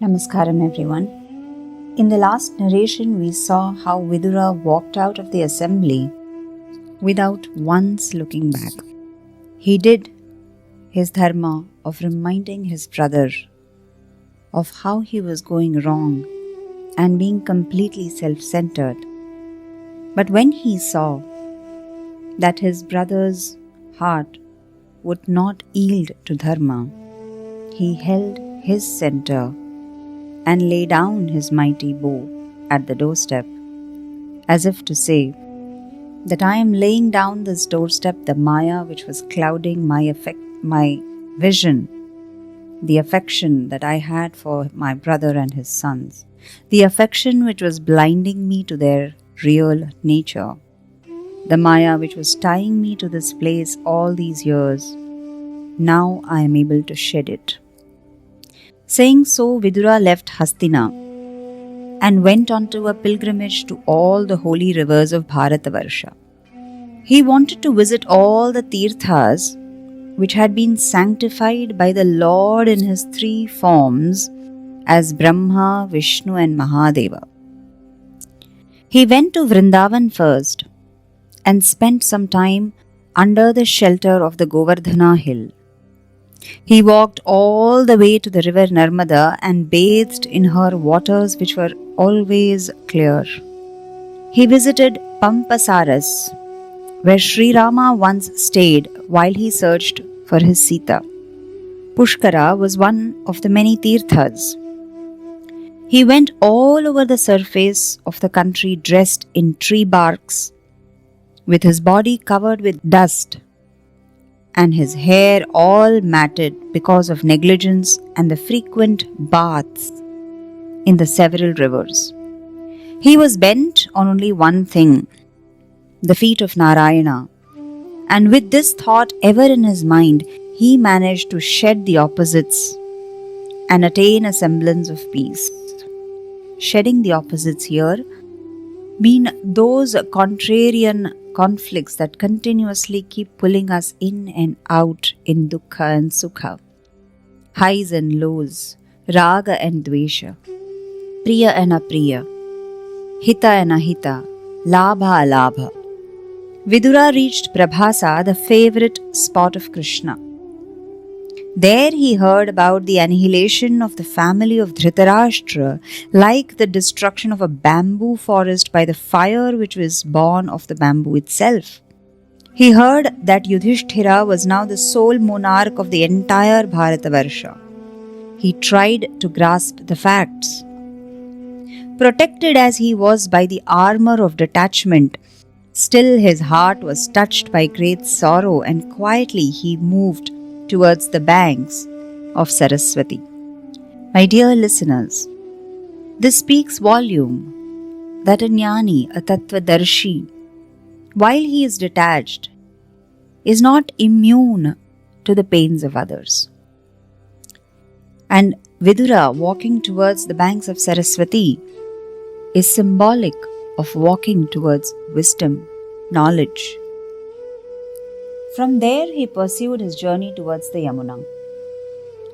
Namaskaram everyone. In the last narration we saw how Vidura walked out of the assembly without once looking back. He did his dharma of reminding his brother of how he was going wrong and being completely self-centered. But when he saw that his brother's heart would not yield to dharma, he held his center and lay down his mighty bow at the doorstep, as if to say that I am laying down this doorstep the Maya which was clouding my vision, the affection that I had for my brother and his sons, the affection which was blinding me to their real nature, the Maya which was tying me to this place all these years. Now I am able to shed it. Saying so, Vidura left Hastina and went on to a pilgrimage to all the holy rivers of Bharatavarsha. He wanted to visit all the tirthas which had been sanctified by the Lord in his three forms as Brahma, Vishnu and Mahadeva. He went to Vrindavan first and spent some time under the shelter of the Govardhana hill. He walked all the way to the river Narmada and bathed in her waters which were always clear. He visited Pampasaras, where Sri Rama once stayed while he searched for his Sita. Pushkara was one of the many tirthas. He went all over the surface of the country dressed in tree barks, with his body covered with dust and his hair all matted because of negligence and the frequent baths in the several rivers. He was bent on only one thing, the feet of Narayana, and with this thought ever in his mind, he managed to shed the opposites and attain a semblance of peace. Shedding the opposites here mean those contrarian conflicts that continuously keep pulling us in and out in dukkha and sukha, highs and lows, raga and dvesha, priya and apriya, hita and ahita, labha alabha. Vidura reached Prabhasa, the favorite spot of Krishna. There he heard about the annihilation of the family of Dhritarashtra, like the destruction of a bamboo forest by the fire which was born of the bamboo itself. He heard that Yudhishthira was now the sole monarch of the entire Bharatavarsha. He tried to grasp the facts. Protected as he was by the armor of detachment, still his heart was touched by great sorrow, and quietly he moved towards the banks of Saraswati. My dear listeners, this speaks volume that a jnani, a tattvadarshi, while he is detached, is not immune to the pains of others. And Vidura walking towards the banks of Saraswati is symbolic of walking towards wisdom, knowledge. From there he pursued his journey towards the Yamuna.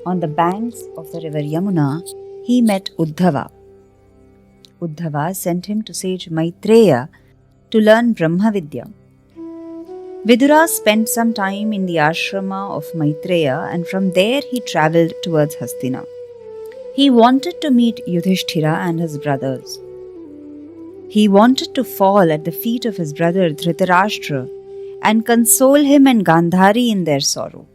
On the banks of the river Yamuna, he met Uddhava. Uddhava sent him to sage Maitreya to learn Brahma Vidya. Vidura spent some time in the ashrama of Maitreya, and from there he travelled towards Hastina. He wanted to meet Yudhishthira and his brothers. He wanted to fall at the feet of his brother Dhritarashtra and console him and Gandhari in their sorrow.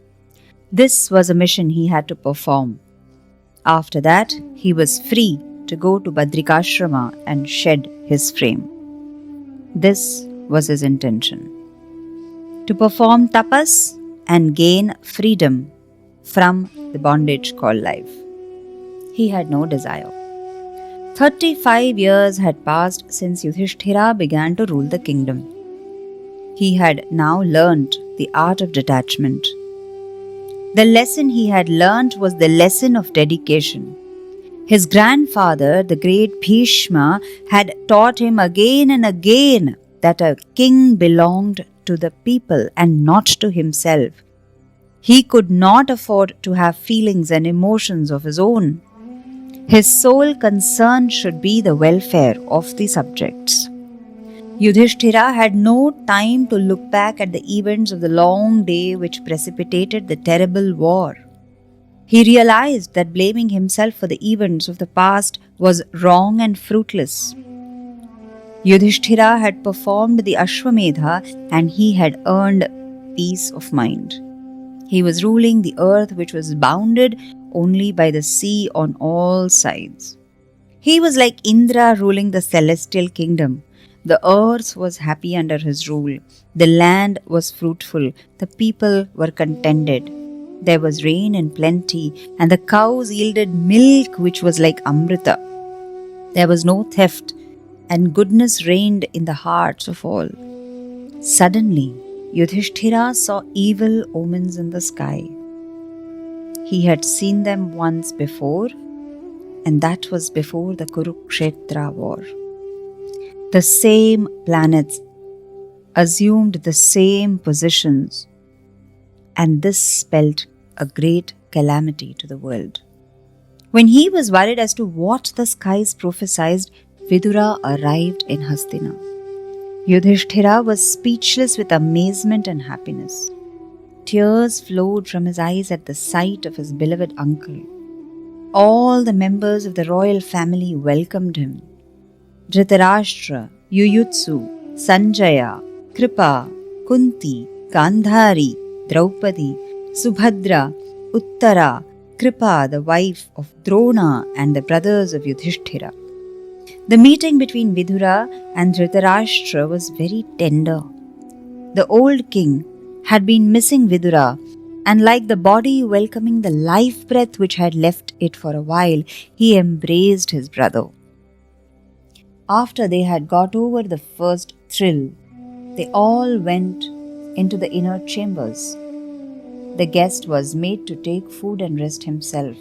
This was a mission he had to perform. After that, he was free to go to Badrikashrama and shed his frame. This was his intention: to perform tapas and gain freedom from the bondage called life. He had no desire. 35 years had passed since Yudhishthira began to rule the kingdom. He had now learnt the art of detachment. The lesson he had learnt was the lesson of dedication. His grandfather, the great Bhishma, had taught him again and again that a king belonged to the people and not to himself. He could not afford to have feelings and emotions of his own. His sole concern should be the welfare of the subjects. Yudhishthira had no time to look back at the events of the long day which precipitated the terrible war. He realized that blaming himself for the events of the past was wrong and fruitless. Yudhishthira had performed the Ashwamedha and he had earned peace of mind. He was ruling the earth which was bounded only by the sea on all sides. He was like Indra ruling the celestial kingdom. The earth was happy under his rule. The land was fruitful. The people were contented. There was rain in plenty, and the cows yielded milk which was like Amrita. There was no theft, and goodness reigned in the hearts of all. Suddenly, Yudhishthira saw evil omens in the sky. He had seen them once before, and that was before the Kurukshetra war. The same planets assumed the same positions, and this spelled a great calamity to the world. When he was worried as to what the skies prophesied, Vidura arrived in Hastina. Yudhishthira was speechless with amazement and happiness. Tears flowed from his eyes at the sight of his beloved uncle. All the members of the royal family welcomed him. Dhritarashtra, Yuyutsu, Sanjaya, Kripa, Kunti, Gandhari, Draupadi, Subhadra, Uttara, Kripa, the wife of Drona, and the brothers of Yudhishthira. The meeting between Vidura and Dhritarashtra was very tender. The old king had been missing Vidura, and like the body welcoming the life breath which had left it for a while, he embraced his brother. After they had got over the first thrill, they all went into the inner chambers. The guest was made to take food and rest himself.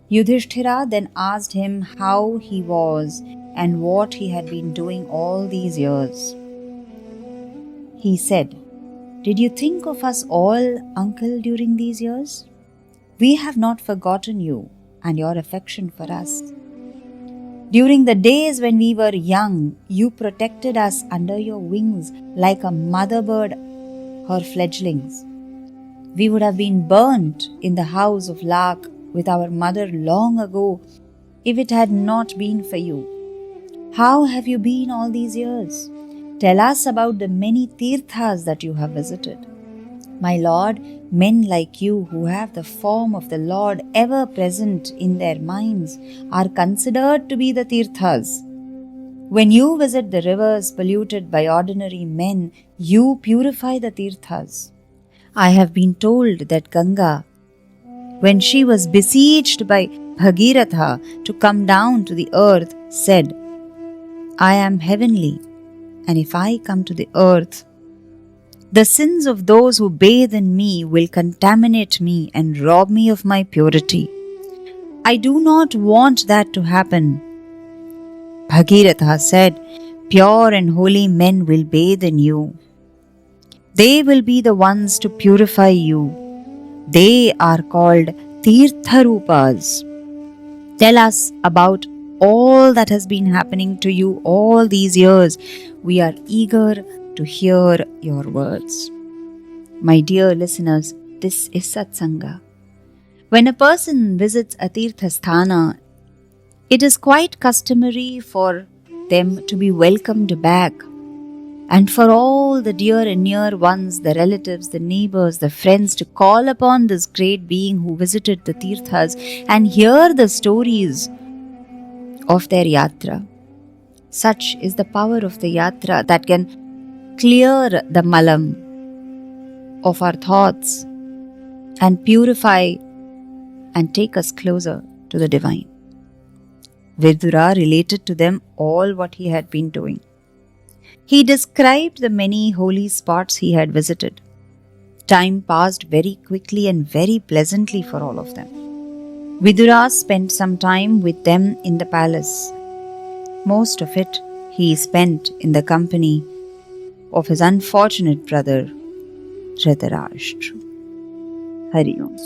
Yudhishthira then asked him how he was and what he had been doing all these years. He said, "Did you think of us all, uncle, during these years? We have not forgotten you and your affection for us. During the days when we were young, you protected us under your wings like a mother bird her fledglings. We would have been burnt in the house of Lak with our mother long ago if it had not been for you. How have you been all these years? Tell us about the many tirthas that you have visited. My lord, men like you who have the form of the Lord ever present in their minds are considered to be the tirthas. When you visit the rivers polluted by ordinary men, you purify the tirthas. I have been told that Ganga, when she was besieged by Bhagiratha to come down to the earth, said, I am heavenly, and if I come to the earth, the sins of those who bathe in me will contaminate me and rob me of my purity. I do not want that to happen. Bhagiratha said, Pure and holy men will bathe in you. They will be the ones to purify you. They are called Tirtharupas. Tell us about all that has been happening to you all these years. We are eager to hear your words. My dear listeners, this is Satsanga. When a person visits a Tirthasthana, it is quite customary for them to be welcomed back, and for all the dear and near ones, the relatives, the neighbors, the friends, to call upon this great being who visited the Tirthas and hear the stories of their yatra. Such is the power of the yatra that can clear the malam of our thoughts and purify and take us closer to the divine. Vidura related to them all what he had been doing. He described the many holy spots he had visited. Time passed very quickly and very pleasantly for all of them. Vidura spent some time with them in the palace. Most of it he spent in the company of his unfortunate brother, Dhritarashtra. Hari Om.